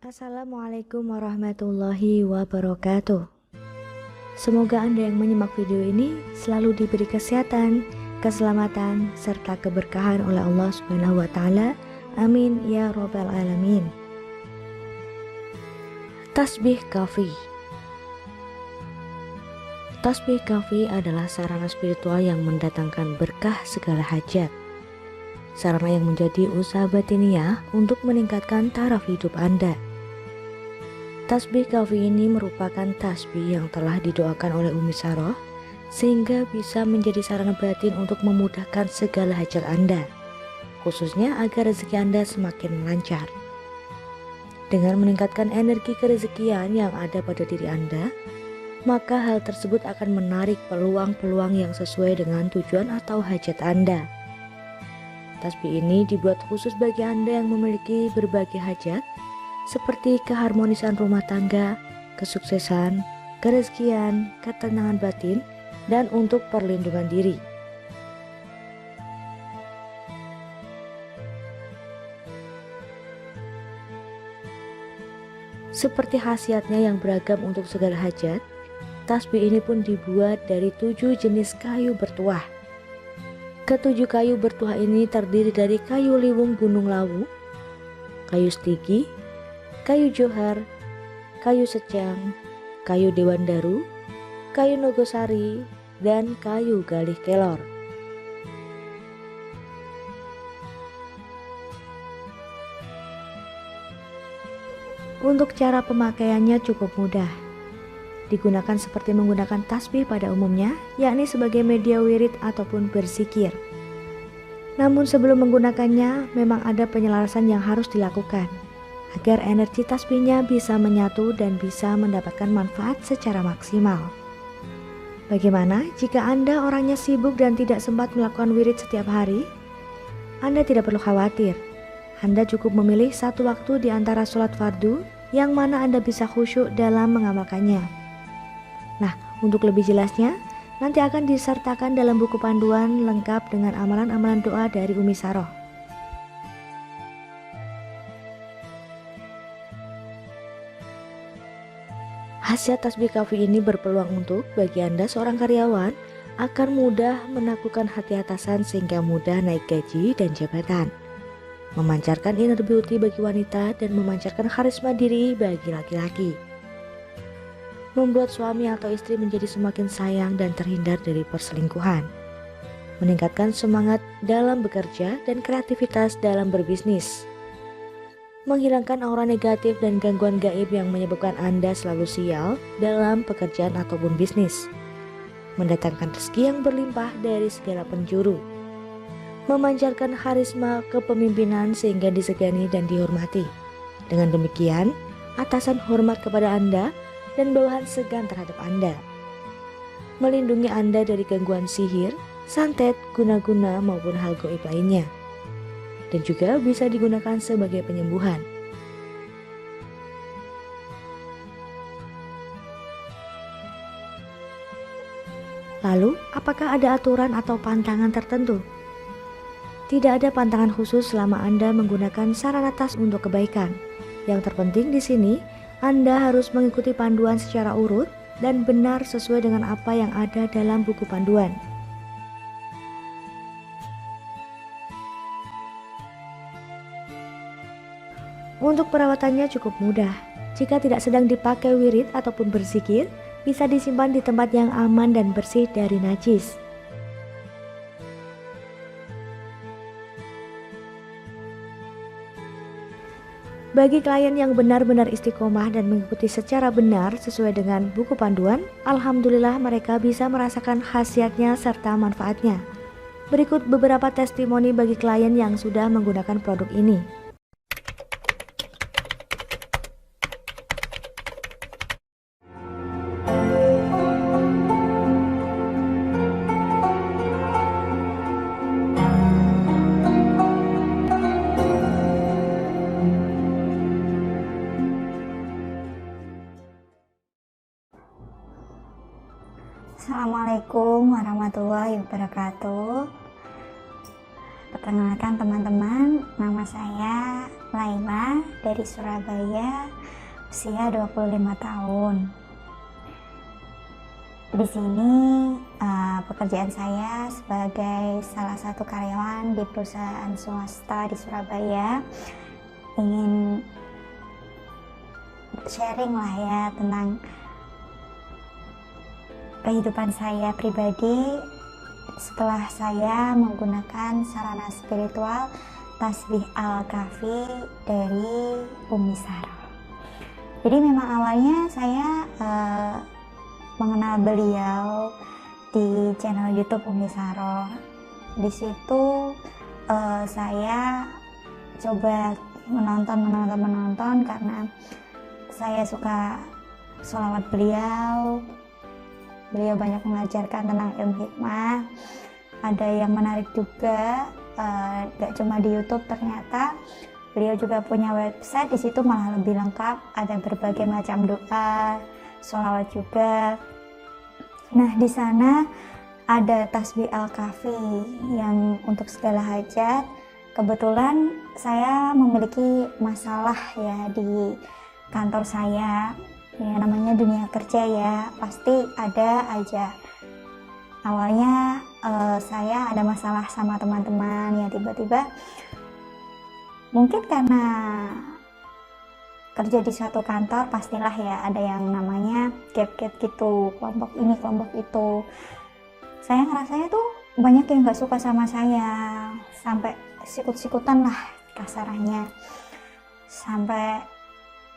Assalamualaikum warahmatullahi wabarakatuh. Semoga Anda yang menyimak video ini selalu diberi kesehatan, keselamatan, serta keberkahan oleh Allah Subhanahu wa Ta'ala. Amin ya Rabbal 'Alamin. Tasbih kafi. Tasbih kafi adalah sarana spiritual yang mendatangkan berkah segala hajat. Sarana yang menjadi usaha batiniah untuk meningkatkan taraf hidup Anda. Tasbih kafi ini merupakan tasbih yang telah didoakan oleh Umi Saroh sehingga bisa menjadi sarana batin untuk memudahkan segala hajat Anda, khususnya agar rezeki Anda semakin lancar. Dengan meningkatkan energi kerezekian yang ada pada diri Anda, maka hal tersebut akan menarik peluang-peluang yang sesuai dengan tujuan atau hajat Anda. Tasbih ini dibuat khusus bagi Anda yang memiliki berbagai hajat seperti keharmonisan rumah tangga, kesuksesan, kerezekian, ketenangan batin, dan untuk perlindungan diri. Seperti khasiatnya yang beragam untuk segala hajat, tasbih ini pun dibuat dari 7 jenis kayu bertuah. Ketujuh kayu bertuah ini terdiri dari kayu liwung Gunung Lawu, kayu stigi, kayu johar, kayu secang, kayu dewandaru, kayu nogosari, dan kayu galih kelor. Untuk cara pemakaiannya cukup mudah. Digunakan seperti menggunakan tasbih pada umumnya, yakni sebagai media wirid ataupun berzikir. Namun sebelum menggunakannya, memang ada penyelarasan yang harus dilakukan agar energi tasbihnya bisa menyatu dan bisa mendapatkan manfaat secara maksimal. Bagaimana jika Anda orangnya sibuk dan tidak sempat melakukan wirid setiap hari? Anda tidak perlu khawatir. Anda cukup memilih satu waktu di antara sholat fardu yang mana Anda bisa khusyuk dalam mengamalkannya. Nah, untuk lebih jelasnya, nanti akan disertakan dalam buku panduan lengkap dengan amalan-amalan doa dari Umi Saroh. Khasiat tasbih kafi ini berpeluang untuk bagi Anda seorang karyawan akan mudah menaklukkan hati atasan sehingga mudah naik gaji dan jabatan, memancarkan inner beauty bagi wanita dan memancarkan karisma diri bagi laki-laki, membuat suami atau istri menjadi semakin sayang dan terhindar dari perselingkuhan, meningkatkan semangat dalam bekerja dan kreativitas dalam berbisnis, menghilangkan aura negatif dan gangguan gaib yang menyebabkan Anda selalu sial dalam pekerjaan ataupun bisnis, mendatangkan rezeki yang berlimpah dari segala penjuru, memancarkan karisma kepemimpinan sehingga disegani dan dihormati. Dengan demikian, atasan hormat kepada Anda dan bawahan segan terhadap Anda, melindungi Anda dari gangguan sihir, santet, guna-guna maupun hal gaib lainnya, dan juga bisa digunakan sebagai penyembuhan. Lalu, apakah ada aturan atau pantangan tertentu? Tidak ada pantangan khusus selama Anda menggunakan sarana tas untuk kebaikan. Yang terpenting di sini, Anda harus mengikuti panduan secara urut dan benar sesuai dengan apa yang ada dalam buku panduan. Untuk perawatannya cukup mudah. Jika tidak sedang dipakai wirid ataupun berzikir, bisa disimpan di tempat yang aman dan bersih dari najis. Bagi klien yang benar-benar istiqomah dan mengikuti secara benar sesuai dengan buku panduan, alhamdulillah mereka bisa merasakan khasiatnya serta manfaatnya. Berikut beberapa testimoni bagi klien yang sudah menggunakan produk ini. Assalamualaikum warahmatullahi wabarakatuh. Perkenalkan teman-teman, nama saya Laila dari Surabaya, usia 25 tahun. Di sini pekerjaan saya sebagai salah satu karyawan di perusahaan swasta di Surabaya. Ingin sharing lah ya tentang kehidupan saya pribadi setelah saya menggunakan sarana spiritual Tasbih Al-Kahfi dari Umi Saroh. Jadi memang awalnya saya mengenal beliau di channel YouTube Umi Saroh. Di situ saya coba menonton karena saya suka sholawat beliau. Beliau banyak mengajarkan tentang ilmu hikmah. Ada yang menarik juga, gak cuma di YouTube, ternyata beliau juga punya website. Di situ malah lebih lengkap, ada berbagai macam doa, sholawat juga. Nah, di sana ada Tasbih Al-Kahfi yang untuk segala hajat. Kebetulan saya memiliki masalah ya di kantor saya. Ya namanya dunia kerja ya, pasti ada aja. Awalnya saya ada masalah sama teman-teman ya, tiba-tiba mungkin karena kerja di suatu kantor pastilah ya ada yang namanya gap-gap gitu, kelompok ini kelompok itu. Saya ngerasanya tuh banyak yang gak suka sama saya, sampai sikut-sikutan lah kasarannya, sampai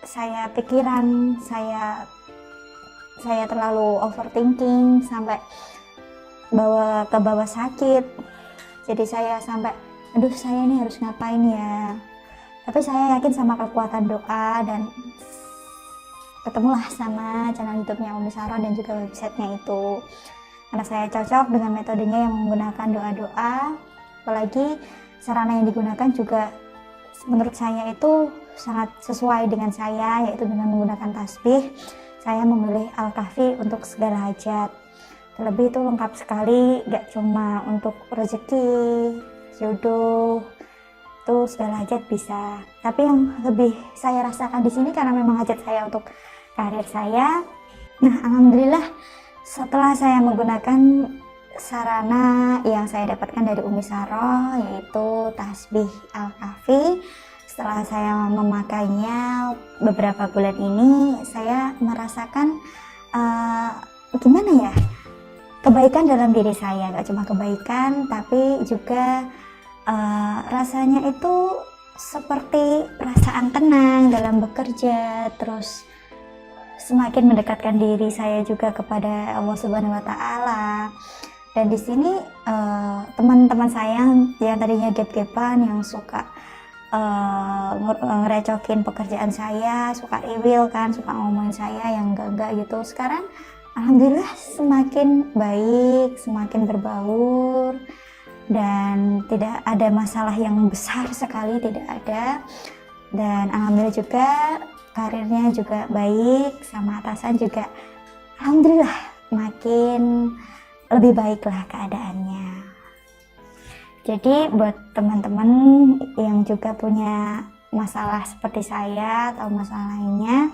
saya pikiran saya terlalu overthinking sampai ke bawah sakit. Jadi saya sampai aduh saya ini harus ngapain ya, tapi saya yakin sama kekuatan doa dan ketemulah sama channel YouTube-nya Umi Saroh dan juga websitenya itu, karena saya cocok dengan metodenya yang menggunakan doa-doa. Apalagi sarana yang digunakan juga menurut saya itu sangat sesuai dengan saya, yaitu dengan menggunakan tasbih. Saya memilih Al-Kahfi untuk segala hajat. Terlebih itu lengkap sekali, gak cuma untuk rezeki, jodoh, itu segala hajat bisa. Tapi yang lebih saya rasakan di sini karena memang hajat saya untuk karir saya. Nah, alhamdulillah setelah saya menggunakan sarana yang saya dapatkan dari Umi Saroh, yaitu Tasbih Al-Kahfi, setelah saya memakainya beberapa bulan ini, saya merasakan gimana ya, kebaikan dalam diri saya. Gak cuma kebaikan, tapi juga rasanya itu seperti perasaan tenang dalam bekerja, terus semakin mendekatkan diri saya juga kepada Allah Subhanahu wa Ta'ala. Dan di sini teman-teman saya yang tadinya gap-gapan, yang suka ngerecokin pekerjaan saya, suka rewel kan, suka ngomongin saya yang enggak gitu, sekarang alhamdulillah semakin baik, semakin berbaur, dan tidak ada masalah yang besar sekali, tidak ada. Dan alhamdulillah juga karirnya juga baik, sama atasan juga alhamdulillah makin lebih baik lah keadaannya. Jadi buat teman-teman yang juga punya masalah seperti saya atau masalah lainnya,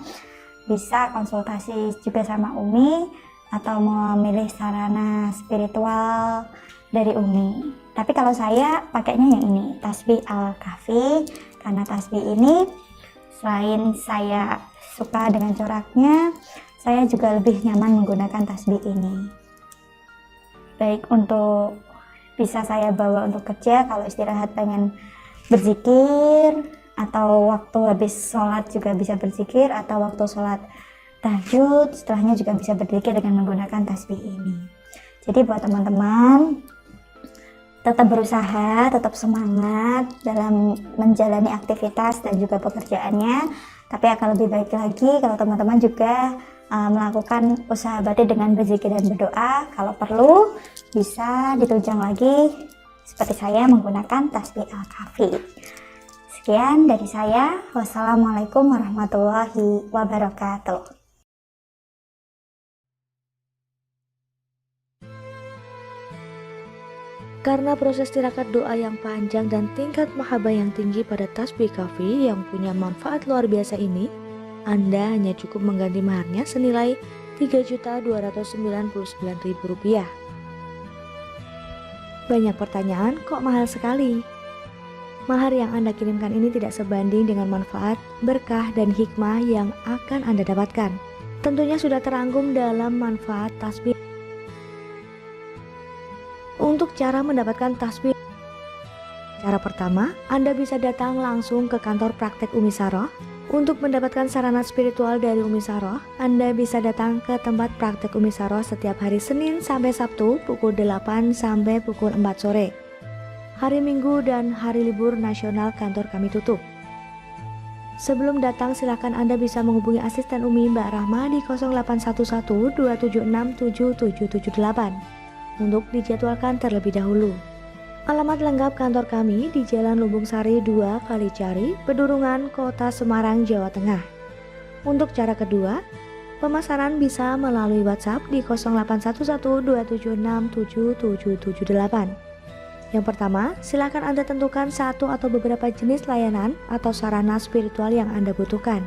bisa konsultasi juga sama Umi atau memilih sarana spiritual dari Umi. Tapi kalau saya pakainya yang ini, Tasbih Al-Kahfi, karena tasbih ini selain saya suka dengan coraknya, saya juga lebih nyaman menggunakan tasbih ini. Baik untuk bisa saya bawa untuk kerja, kalau istirahat pengen berzikir, atau waktu habis sholat juga bisa berzikir, atau waktu sholat tahajud setelahnya juga bisa berzikir dengan menggunakan tasbih ini. Jadi buat teman-teman tetap berusaha, tetap semangat dalam menjalani aktivitas dan juga pekerjaannya, tapi akan lebih baik lagi kalau teman-teman juga melakukan usaha batin dengan berzikir dan berdoa. Kalau perlu bisa ditunjang lagi seperti saya menggunakan tasbih Al-Kahfi. Sekian dari saya. Wassalamualaikum warahmatullahi wabarakatuh. Karena proses tirakat doa yang panjang dan tingkat mahabbah yang tinggi pada tasbih kafi yang punya manfaat luar biasa ini, Anda hanya cukup mengganti maharnya senilai Rp3.299.000. Banyak pertanyaan, kok mahal sekali? Mahar yang Anda kirimkan ini tidak sebanding dengan manfaat, berkah, dan hikmah yang akan Anda dapatkan. Tentunya sudah terangkum dalam manfaat tasbih. Untuk cara mendapatkan tasbih, cara pertama, Anda bisa datang langsung ke kantor praktek Umi Saroh. Untuk mendapatkan sarana spiritual dari Umi Saroh, Anda bisa datang ke tempat praktek Umi Saroh setiap hari Senin sampai Sabtu pukul 8 sampai pukul 4 sore. Hari Minggu dan hari libur nasional kantor kami tutup. Sebelum datang silakan Anda bisa menghubungi asisten Umi Mbak Rahma di 0811 276 7778 untuk dijadwalkan terlebih dahulu. Alamat lengkap kantor kami di Jalan Lumbung Sari 2 Kalicari, Pedurungan, Kota Semarang, Jawa Tengah. Untuk cara kedua, pemesanan bisa melalui WhatsApp di 0811 276 7778. Yang pertama, silakan Anda tentukan satu atau beberapa jenis layanan atau sarana spiritual yang Anda butuhkan.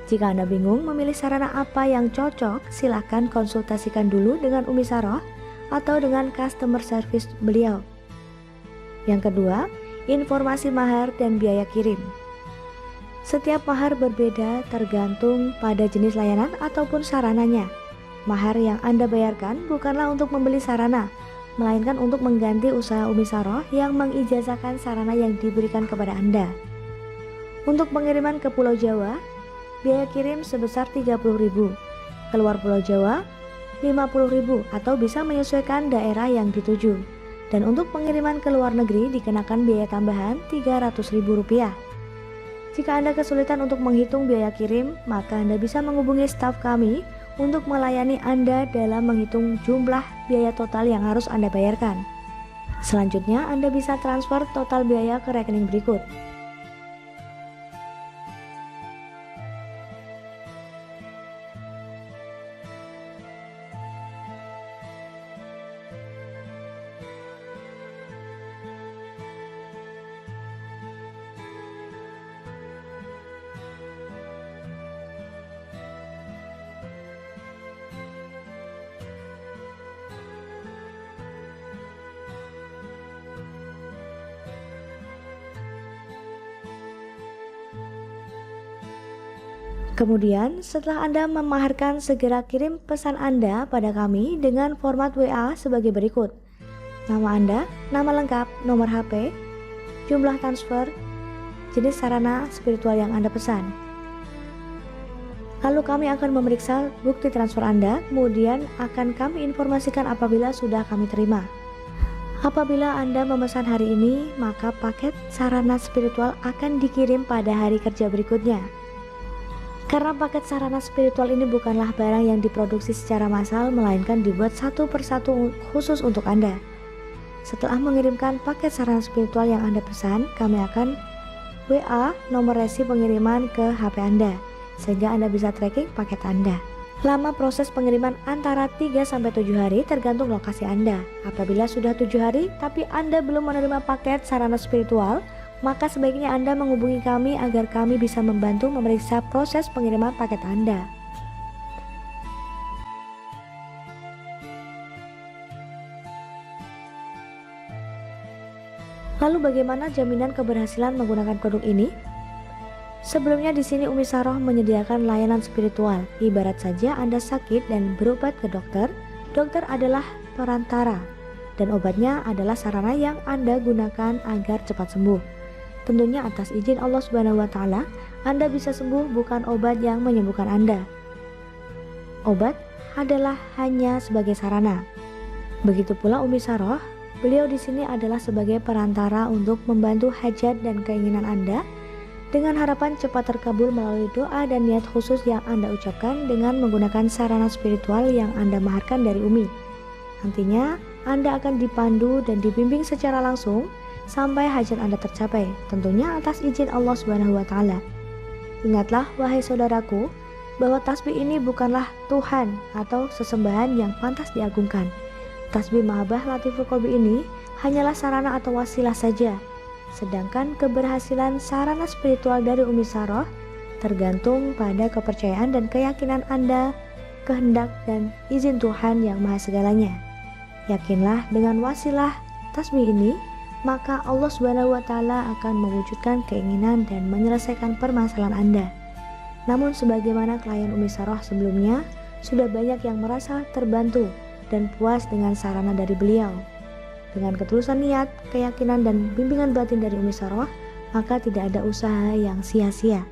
Jika Anda bingung memilih sarana apa yang cocok, silakan konsultasikan dulu dengan Umi Saroh atau dengan customer service beliau. Yang kedua, informasi mahar dan biaya kirim. Setiap mahar berbeda tergantung pada jenis layanan ataupun sarananya. Mahar yang Anda bayarkan bukanlah untuk membeli sarana, melainkan untuk mengganti usaha Umi Saroh yang mengijazahkan sarana yang diberikan kepada Anda. Untuk pengiriman ke Pulau Jawa, biaya kirim sebesar Rp30.000. Keluar Pulau Jawa, Rp50.000 atau bisa menyesuaikan daerah yang dituju. Dan untuk pengiriman ke luar negeri dikenakan biaya tambahan Rp300.000. Jika Anda kesulitan untuk menghitung biaya kirim, maka Anda bisa menghubungi staf kami untuk melayani Anda dalam menghitung jumlah biaya total yang harus Anda bayarkan. Selanjutnya, Anda bisa transfer total biaya ke rekening berikut. Kemudian, setelah Anda memaharkan, segera kirim pesan Anda pada kami dengan format WA sebagai berikut. Nama Anda, nama lengkap, nomor HP, jumlah transfer, jenis sarana spiritual yang Anda pesan. Lalu kami akan memeriksa bukti transfer Anda, kemudian akan kami informasikan apabila sudah kami terima. Apabila Anda memesan hari ini, maka paket sarana spiritual akan dikirim pada hari kerja berikutnya. Karena paket sarana spiritual ini bukanlah barang yang diproduksi secara massal, melainkan dibuat satu persatu khusus untuk Anda. Setelah mengirimkan paket sarana spiritual yang Anda pesan, kami akan WA nomor resi pengiriman ke HP Anda, sehingga Anda bisa tracking paket Anda. Lama proses pengiriman antara 3-7 hari tergantung lokasi Anda. Apabila sudah 7 hari tapi Anda belum menerima paket sarana spiritual, maka sebaiknya Anda menghubungi kami agar kami bisa membantu memeriksa proses pengiriman paket Anda. Lalu bagaimana jaminan keberhasilan menggunakan produk ini? Sebelumnya di sini Umi Saroh menyediakan layanan spiritual. Ibarat saja Anda sakit dan berobat ke dokter, dokter adalah perantara dan obatnya adalah sarana yang Anda gunakan agar cepat sembuh. Tentunya atas izin Allah Subhanahu wa Ta'ala, Anda bisa sembuh, bukan obat yang menyembuhkan Anda. Obat adalah hanya sebagai sarana. Begitu pula Umi Saroh, beliau di sini adalah sebagai perantara untuk membantu hajat dan keinginan Anda dengan harapan cepat terkabul melalui doa dan niat khusus yang Anda ucapkan dengan menggunakan sarana spiritual yang Anda maharkan dari Umi. Nantinya Anda akan dipandu dan dibimbing secara langsung sampai hajat Anda tercapai, tentunya atas izin Allah Subhanahu wa Ta'ala. Ingatlah wahai saudaraku, bahwa tasbih ini bukanlah Tuhan atau sesembahan yang pantas diagungkan. Tasbih Mahabbah Latiful Qalbi ini hanyalah sarana atau wasilah saja. Sedangkan keberhasilan sarana spiritual dari Umi Saroh tergantung pada kepercayaan dan keyakinan Anda, kehendak dan izin Tuhan yang Maha Segalanya. Yakinlah dengan wasilah tasbih ini, maka Allah Subhanahu wa Ta'ala akan mewujudkan keinginan dan menyelesaikan permasalahan Anda. Namun sebagaimana klien Umi Saroh sebelumnya, sudah banyak yang merasa terbantu dan puas dengan sarana dari beliau. Dengan ketulusan niat, keyakinan dan bimbingan batin dari Umi Saroh, maka tidak ada usaha yang sia-sia.